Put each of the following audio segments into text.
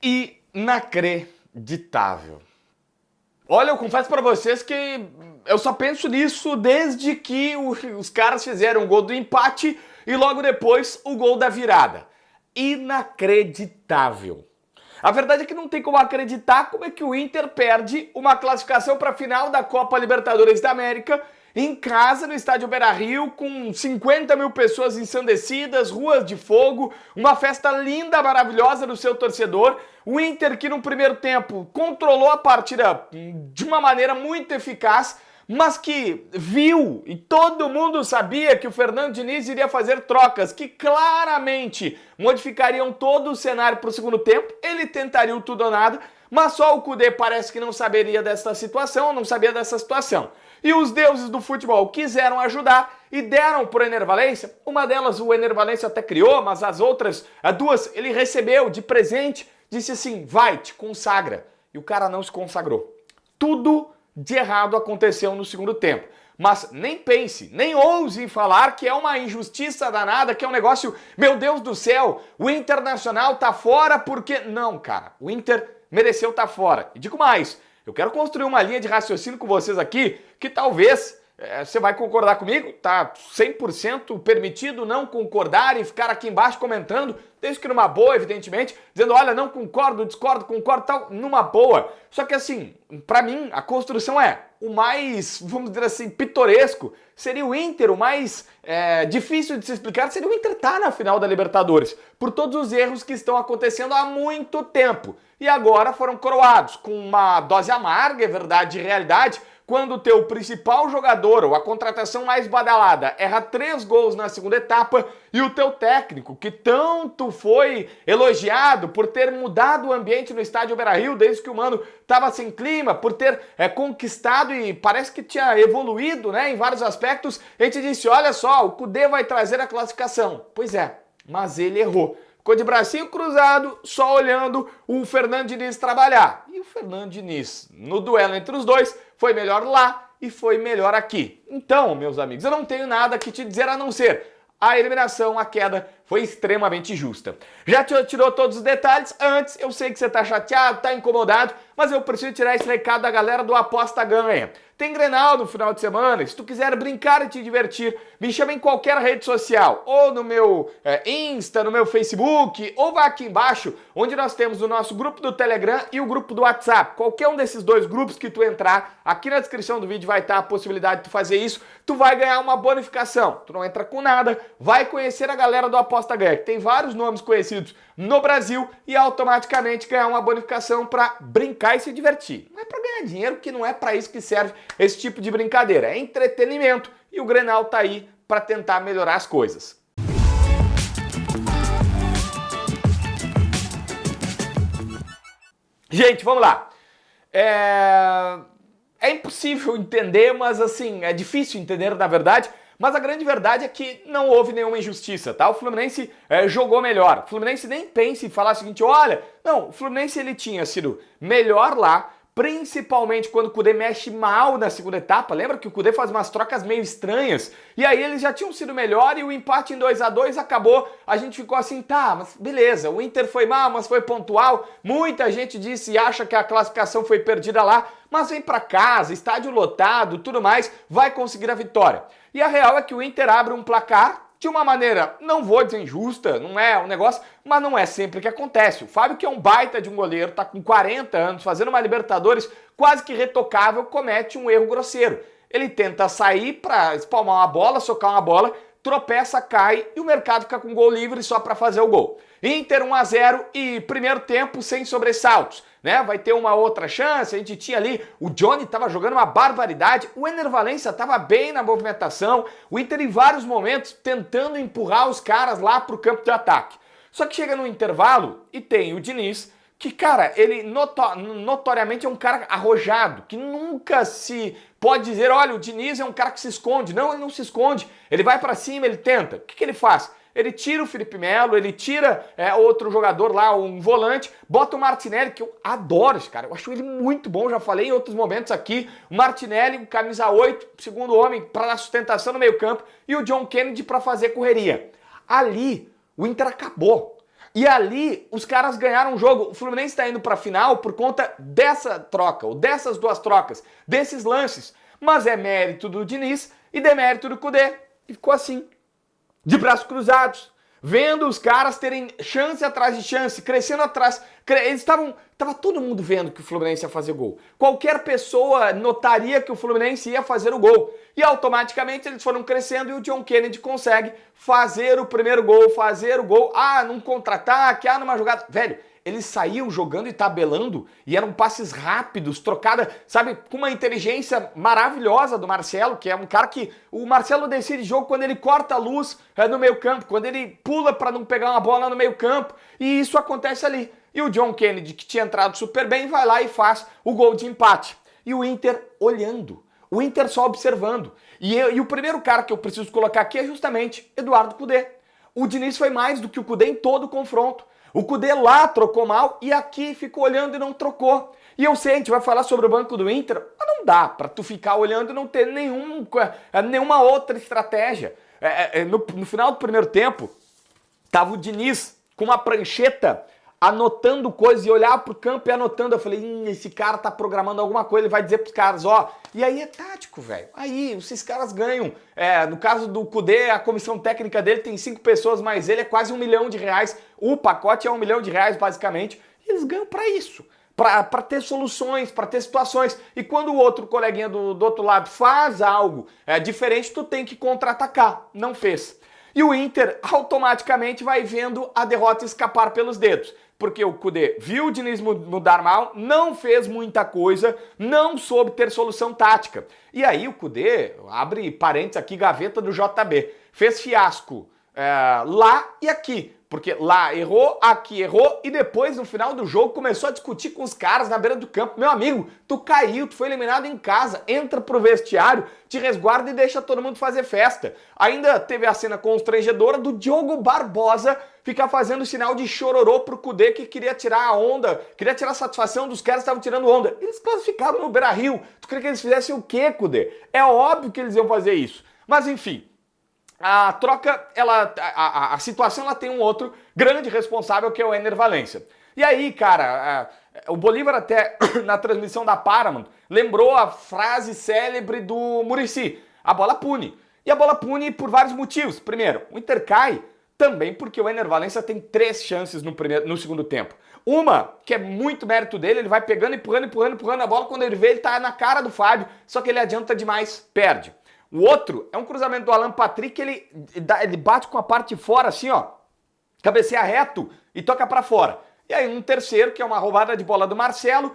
Inacreditável. Olha, eu confesso pra vocês que eu só penso nisso desde que os caras fizeram o gol do empate e logo depois o gol da virada. Inacreditável. A verdade é que não tem como acreditar como é que o Inter perde uma classificação para a final da Copa Libertadores da América em casa, no estádio Beira-Rio, com 50 mil pessoas ensandecidas, ruas de fogo, uma festa linda, maravilhosa do seu torcedor. O Inter que no primeiro tempo controlou a partida de uma maneira muito eficaz, mas que viu e todo mundo sabia que o Fernando Diniz iria fazer trocas que claramente modificariam todo o cenário para o segundo tempo. Ele tentaria o tudo ou nada, mas só o Kudê parece que não saberia dessa situação, não sabia dessa situação. E os deuses do futebol quiseram ajudar e deram para o Ener Valencia. Uma delas o Ener Valencia até criou, mas as outras, as duas, ele recebeu de presente, disse assim, vai, te consagra. E o cara não se consagrou. Tudo de errado aconteceu no segundo tempo. Mas nem pense, nem ouse falar que é uma injustiça danada, que é um negócio, meu Deus do céu, o Internacional tá fora porque... Não, cara, o Inter mereceu estar fora. E digo mais, eu quero construir uma linha de raciocínio com vocês aqui, que talvez você vai concordar comigo, tá 100% permitido não concordar e ficar aqui embaixo comentando, desde que numa boa, evidentemente, dizendo, olha, não concordo, discordo, concordo, tal, numa boa. Só que assim, pra mim, a construção é o mais, vamos dizer assim, pitoresco, seria o Inter, o mais difícil de se explicar, seria o Inter estar na final da Libertadores, por todos os erros que estão acontecendo há muito tempo. E agora foram coroados com uma dose amarga, é verdade e realidade, quando o teu principal jogador, ou a contratação mais badalada, erra 3 gols na segunda etapa, e o teu técnico, que tanto foi elogiado por ter mudado o ambiente no estádio Beira-Rio, desde que o Mano estava sem clima, por ter conquistado e parece que tinha evoluído, né, em vários aspectos, a gente disse, olha só, o Kudê vai trazer a classificação. Pois é, mas ele errou. Ficou de bracinho cruzado, só olhando o Fernando Diniz trabalhar. E o Fernando Diniz, no duelo entre os dois, foi melhor lá e foi melhor aqui. Então, meus amigos, eu não tenho nada que te dizer a não ser a eliminação, a queda foi extremamente justa. Já te tirou todos os detalhes? Antes, eu sei que você tá chateado, tá incomodado, mas eu preciso tirar esse recado da galera do Aposta Ganha. Tem Grenal no final de semana, se tu quiser brincar e te divertir, me chama em qualquer rede social, ou no meu Insta, no meu Facebook, ou vá aqui embaixo, onde nós temos o nosso grupo do Telegram e o grupo do WhatsApp. Qualquer um desses dois grupos que tu entrar, aqui na descrição do vídeo vai estar a possibilidade de tu fazer isso, tu vai ganhar uma bonificação. Tu não entra com nada, vai conhecer a galera do Aposta Ganha, que tem vários nomes conhecidos no Brasil e automaticamente ganhar uma bonificação para brincar e se divertir. Não é para ganhar dinheiro, que não é para isso que serve esse tipo de brincadeira. É entretenimento e o Grenal tá aí para tentar melhorar as coisas. Gente, vamos lá. É impossível entender, mas assim, é difícil entender na verdade, mas a grande verdade é que não houve nenhuma injustiça, tá? O Fluminense jogou melhor. O Fluminense nem pensa em falar o seguinte, olha, não, o Fluminense ele tinha sido melhor lá, principalmente quando o Kudê mexe mal na segunda etapa. Lembra que o Kudê faz umas trocas meio estranhas? E aí eles já tinham sido melhor e o empate em 2-2 acabou. A gente ficou assim, tá, mas beleza, o Inter foi mal, mas foi pontual. Muita gente disse e acha que a classificação foi perdida lá, mas vem pra casa, estádio lotado, tudo mais, vai conseguir a vitória. E a real é que o Inter abre um placar de uma maneira, não vou dizer injusta, não é um negócio, mas não é sempre que acontece. O Fábio, que é um baita de um goleiro, tá com 40 anos, fazendo uma Libertadores quase que retocável, comete um erro grosseiro. Ele tenta sair para espalmar uma bola, socar uma bola, tropeça, cai e o mercado fica com gol livre só para fazer o gol. Inter 1-0 e primeiro tempo sem sobressaltos, né? Vai ter uma outra chance, a gente tinha ali, o Johnny estava jogando uma barbaridade, o Ener Valencia estava bem na movimentação, o Inter em vários momentos tentando empurrar os caras lá pro campo de ataque. Só que chega no intervalo e tem o Diniz, que, cara, ele notoriamente é um cara arrojado, que nunca se pode dizer, olha, o Diniz é um cara que se esconde. Não, ele não se esconde, ele vai pra cima, ele tenta. O que ele faz? Ele tira o Felipe Melo, ele tira outro jogador lá, um volante, bota o Martinelli, que eu adoro esse cara, eu acho ele muito bom, já falei em outros momentos aqui, o Martinelli, camisa 8, segundo homem, para dar sustentação no meio campo, e o John Kennedy para fazer correria. Ali, o Inter acabou. E ali os caras ganharam o jogo. O Fluminense está indo para a final por conta dessa troca, ou dessas duas trocas, desses lances. Mas é mérito do Diniz e demérito do Kudê. E ficou assim, de braços cruzados, vendo os caras terem chance atrás de chance, crescendo atrás. Tava todo mundo vendo que o Fluminense ia fazer gol. Qualquer pessoa notaria que o Fluminense ia fazer o gol. E automaticamente eles foram crescendo e o John Kennedy consegue fazer o primeiro gol, fazer o gol. Ah, num contra-ataque, ah, numa jogada. Velho, eles saíam jogando e tabelando e eram passes rápidos, trocada, sabe, com uma inteligência maravilhosa do Marcelo, que é um cara que o Marcelo decide jogo quando ele corta a luz no meio campo, quando ele pula para não pegar uma bola no meio campo, e isso acontece ali. E o John Kennedy, que tinha entrado super bem, vai lá e faz o gol de empate. E o Inter olhando, o Inter só observando. E o primeiro cara que eu preciso colocar aqui é justamente Eduardo Kudê. O Diniz foi mais do que o Kudê em todo o confronto. O Kudê lá trocou mal e aqui ficou olhando e não trocou. E eu sei, a gente vai falar sobre o banco do Inter, mas não dá pra tu ficar olhando e não ter nenhuma outra estratégia. No final do primeiro tempo, tava o Diniz com uma prancheta anotando coisas e olhar pro campo e anotando. Eu falei, esse cara tá programando alguma coisa, ele vai dizer pros caras, ó. E aí é tático, velho. Aí, esses caras ganham. No caso do Kudê, a comissão técnica dele tem 5 pessoas, mas ele é quase R$1 milhão. O pacote é R$1 milhão, basicamente. E eles ganham pra isso. Pra ter soluções, pra ter situações. E quando o outro coleguinha do outro lado faz algo diferente, tu tem que contra-atacar. Não fez. E o Inter automaticamente vai vendo a derrota escapar pelos dedos. Porque o Kudê viu o Diniz mudar mal, não fez muita coisa, não soube ter solução tática. E aí o Kudê, abre parênteses aqui, gaveta do JB, fez fiasco lá e aqui. Porque lá errou, aqui errou e depois no final do jogo começou a discutir com os caras na beira do campo. Meu amigo, tu caiu, tu foi eliminado em casa, entra pro vestiário, te resguarda e deixa todo mundo fazer festa. Ainda teve a cena constrangedora do Diogo Barbosa ficar fazendo sinal de chororô pro Kudê que queria tirar a onda, queria tirar a satisfação dos caras que estavam tirando onda. Eles classificaram no Beira-Rio. Tu queria que eles fizessem o quê, Kudê? É óbvio que eles iam fazer isso. Mas enfim, a troca, a situação ela tem um outro grande responsável que é o Ener Valencia. E aí, cara, o Bolívar até na transmissão da Paramount lembrou a frase célebre do Muricy, a bola pune. E a bola pune por vários motivos. Primeiro, o Inter cai também porque o Ener Valencia tem 3 chances no segundo tempo. Uma, que é muito mérito dele, ele vai pegando, empurrando a bola, quando ele vê ele tá na cara do Fábio, só que ele adianta demais, perde. O outro é um cruzamento do Alan Patrick, ele bate com a parte de fora assim, ó, cabeceia reto e toca pra fora. E aí um terceiro, que é uma roubada de bola do Marcelo,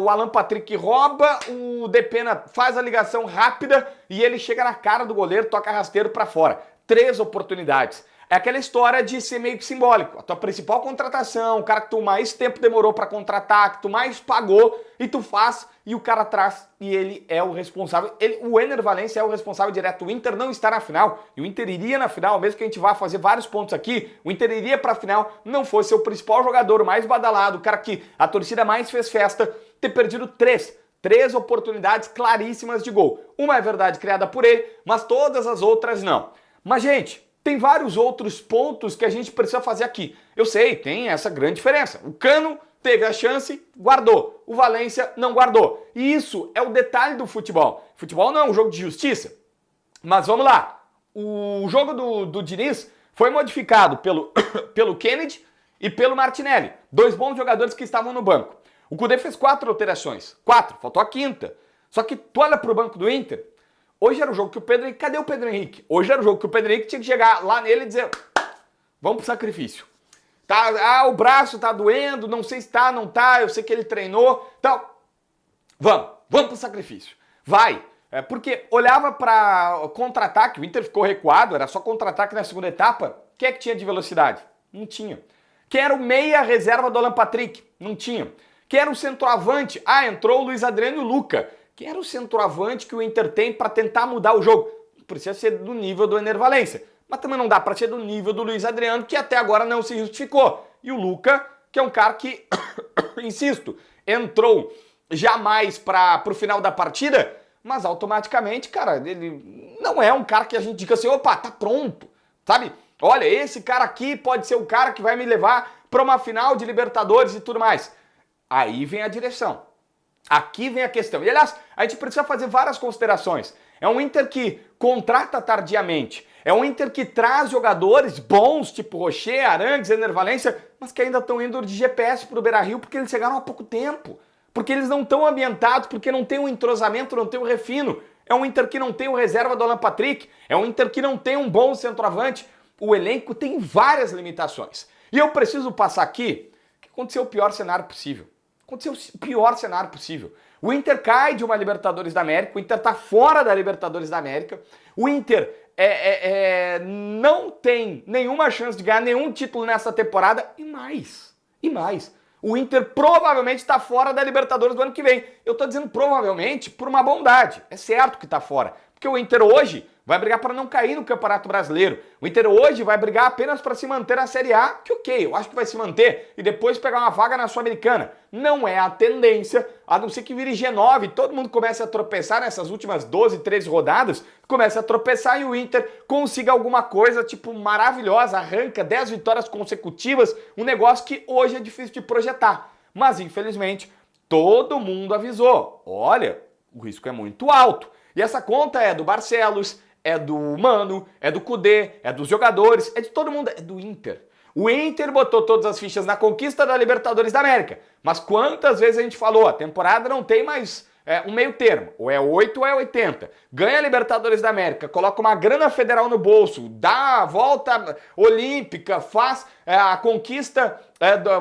o Alan Patrick rouba, o Depena faz a ligação rápida e ele chega na cara do goleiro, toca rasteiro pra fora. 3 oportunidades. É aquela história de ser meio que simbólico. A tua principal contratação, o cara que tu mais tempo demorou para contratar, que tu mais pagou, e tu faz, e o cara traz, e ele é o responsável. O Ener Valencia é o responsável direto. O Inter não está na final, e o Inter iria na final, mesmo que a gente vá fazer vários pontos aqui, o Inter iria para a final, não fosse o principal jogador, o mais badalado, o cara que a torcida mais fez festa, ter perdido 3 oportunidades claríssimas de gol. Uma é verdade criada por ele, mas todas as outras não. Mas, gente, tem vários outros pontos que a gente precisa fazer aqui. Eu sei, tem essa grande diferença. O Cano teve a chance, guardou. O Valencia não guardou. E isso é o detalhe do futebol. Futebol não é um jogo de justiça. Mas vamos lá. O jogo do Diniz foi modificado pelo Kennedy e pelo Martinelli. 2 bons jogadores que estavam no banco. O Kudê fez 4 alterações. 4, faltou a 5ª. Só que tu olha pro banco do Inter. Hoje era o jogo que o Pedro Henrique... Cadê o Pedro Henrique? Hoje era o jogo que o Pedro Henrique tinha que chegar lá nele e dizer: vamos pro sacrifício. Tá, o braço tá doendo, não sei se tá, não tá, eu sei que ele treinou. Então, vamos pro sacrifício. Vai. Porque olhava pra contra-ataque, o Inter ficou recuado, era só contra-ataque na segunda etapa. Quem é que tinha de velocidade? Não tinha. Quem era o meia reserva do Alan Patrick? Não tinha. Quem era o centroavante? Entrou o Luiz Adriano e o Luca. Quem era o centroavante que o Inter tem para tentar mudar o jogo? Precisa ser do nível do Ener Valencia. Mas também não dá para ser do nível do Luiz Adriano, que até agora não se justificou. E o Luca, que é um cara que, insisto, entrou jamais para o final da partida, mas automaticamente, cara, ele não é um cara que a gente diga assim, opa, tá pronto, sabe? Olha, esse cara aqui pode ser o cara que vai me levar para uma final de Libertadores e tudo mais. Aí vem a direção. Aqui vem a questão. E, aliás, a gente precisa fazer várias considerações. É um Inter que contrata tardiamente. É um Inter que traz jogadores bons, tipo Rocher, Arangues, Ener Valencia, mas que ainda estão indo de GPS para o Beira-Rio porque eles chegaram há pouco tempo. Porque eles não estão ambientados, porque não tem um entrosamento, não tem um refino. É um Inter que não tem o reserva do Alan Patrick. É um Inter que não tem um bom centroavante. O elenco tem várias limitações. E eu preciso passar aqui que aconteceu o pior cenário possível. Aconteceu o pior cenário possível. O Inter cai de uma Libertadores da América, o Inter tá fora da Libertadores da América, o Inter não tem nenhuma chance de ganhar nenhum título nessa temporada e mais. O Inter provavelmente está fora da Libertadores do ano que vem. Eu tô dizendo provavelmente por uma bondade. É certo que tá fora. Porque o Inter hoje vai brigar para não cair no Campeonato Brasileiro. O Inter hoje vai brigar apenas para se manter na Série A, que ok, eu acho que vai se manter e depois pegar uma vaga na Sul-Americana. Não é a tendência, a não ser que vire G9, todo mundo comece a tropeçar nessas últimas 12, 13 rodadas, comece a tropeçar e o Inter consiga alguma coisa, tipo, maravilhosa, arranca 10 vitórias consecutivas, um negócio que hoje é difícil de projetar. Mas, infelizmente, todo mundo avisou, olha, o risco é muito alto. E essa conta é do Barcelos, é do Mano, é do Kudê, é dos jogadores, é de todo mundo, é do Inter. O Inter botou todas as fichas na conquista da Libertadores da América. Mas quantas vezes a gente falou, a temporada não tem mais um meio termo, ou é 8 ou é 80. Ganha a Libertadores da América, coloca uma grana federal no bolso, dá a volta olímpica, faz a conquista,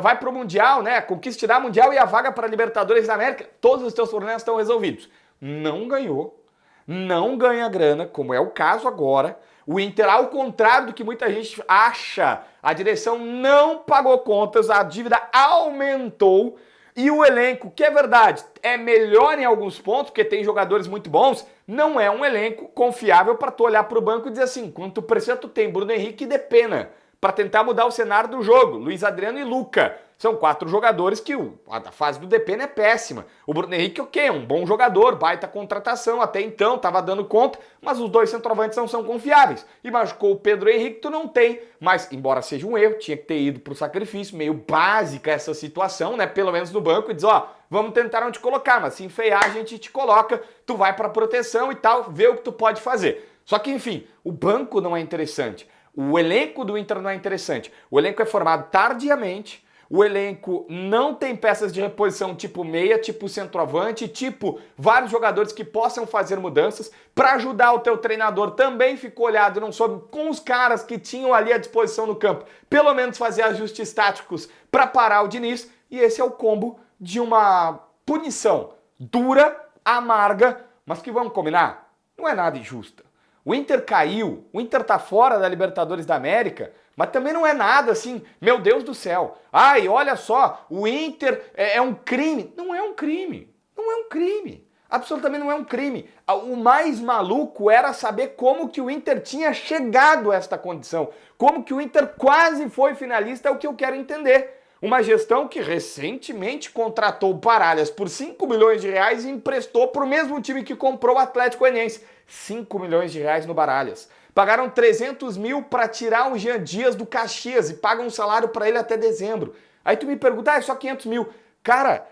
vai pro Mundial, né? A conquista te dá Mundial e a vaga para a Libertadores da América, todos os teus problemas estão resolvidos. Não ganhou. Não ganha grana, como é o caso agora. O Inter, ao contrário do que muita gente acha, a direção não pagou contas, a dívida aumentou e o elenco, que é verdade, é melhor em alguns pontos, porque tem jogadores muito bons, não é um elenco confiável para tu olhar para o banco e dizer assim, quanto precisa tu tem Bruno Henrique e Depena, para tentar mudar o cenário do jogo, Luiz Adriano e Luca. São 4 jogadores que a fase do Depena é péssima. O Bruno Henrique, ok, um bom jogador, baita contratação, até então estava dando conta, mas os dois centroavantes não são confiáveis. E machucou o Pedro Henrique, tu não tem, mas embora seja um erro, tinha que ter ido pro sacrifício, meio básica essa situação, né? Pelo menos no banco e diz, ó, vamos tentar não te colocar, mas se enfeiar a gente te coloca, tu vai pra proteção e tal, vê o que tu pode fazer. Só que, enfim, o banco não é interessante. O elenco do Inter não é interessante. O elenco é formado tardiamente. O elenco não tem peças de reposição tipo meia, tipo centroavante, tipo vários jogadores que possam fazer mudanças. Para ajudar o teu treinador também ficou olhado, não soube, com os caras que tinham ali à disposição no campo, pelo menos fazer ajustes táticos para parar o Diniz. E esse é o combo de uma punição dura, amarga, mas que vamos combinar, não é nada injusta. O Inter caiu, o Inter tá fora da Libertadores da América, mas também não é nada assim, meu Deus do céu. Ai, olha só, o Inter é um crime. Não é um crime, não é um crime. Absolutamente não é um crime. O mais maluco era saber como que o Inter tinha chegado a esta condição. Como que o Inter quase foi finalista, é o que eu quero entender. Uma gestão que recentemente contratou o Paralhas por 5 milhões de reais e emprestou para o mesmo time que comprou o Atlético Goianiense. 5 milhões de reais no Baralhas. Pagaram 300 mil para tirar o Jean Dias do Caxias e pagam um salário para ele até dezembro. Aí tu me pergunta, é só 500 mil. Cara,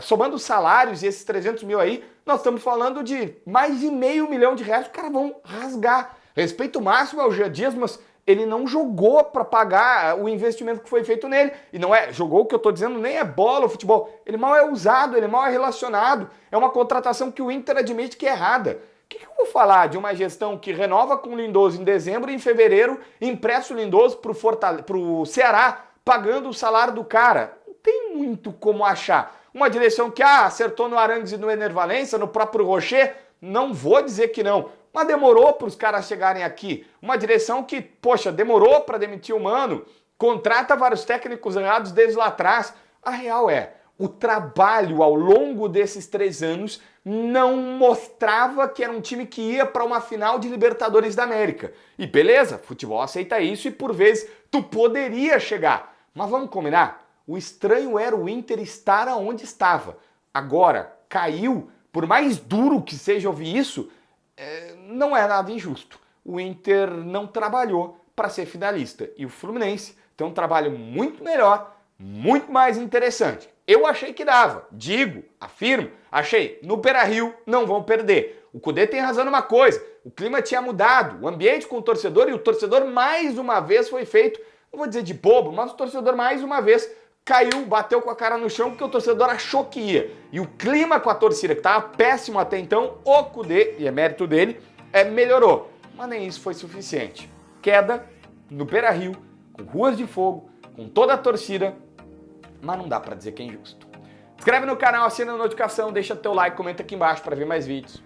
somando os salários e esses 300 mil aí, nós estamos falando de mais de meio milhão de reais. Os caras vão rasgar. Respeito máximo ao Jean Dias, mas ele não jogou para pagar o investimento que foi feito nele. E não é, jogou o que eu tô dizendo, nem é bola o futebol. Ele mal é usado, ele mal é relacionado. É uma contratação que o Inter admite que é errada. O que eu vou falar de uma gestão que renova com o Lindoso em dezembro e em fevereiro empresta o Lindoso pro Ceará, pagando o salário do cara? Não tem muito como achar. Uma direção que acertou no Arangues e no Ener Valencia, no próprio Rocher, não vou dizer que não. Mas demorou para os caras chegarem aqui. Uma direção que, poxa, demorou para demitir o Mano, contrata vários técnicos errados desde lá atrás. A real é, o trabalho ao longo desses 3 anos não mostrava que era um time que ia para uma final de Libertadores da América. E beleza, futebol aceita isso e por vezes tu poderia chegar. Mas vamos combinar? O estranho era o Inter estar aonde estava. Agora, caiu, por mais duro que seja ouvir isso, não é nada injusto. O Inter não trabalhou para ser finalista. E o Fluminense tem um trabalho muito melhor, muito mais interessante. Eu achei que dava, digo, afirmo, achei, no Beira-Rio não vão perder. O Kudê tem razão numa coisa, o clima tinha mudado, o ambiente com o torcedor, e o torcedor mais uma vez foi feito, não vou dizer de bobo, mas o torcedor mais uma vez caiu, bateu com a cara no chão porque o torcedor achou que ia. E o clima com a torcida, que estava péssimo até então, o Kudê, e é mérito dele, melhorou. Mas nem isso foi suficiente. Queda no Beira-Rio, com ruas de fogo, com toda a torcida, mas não dá pra dizer que é injusto. Inscreve no canal, assina a notificação, deixa teu like, comenta aqui embaixo para ver mais vídeos.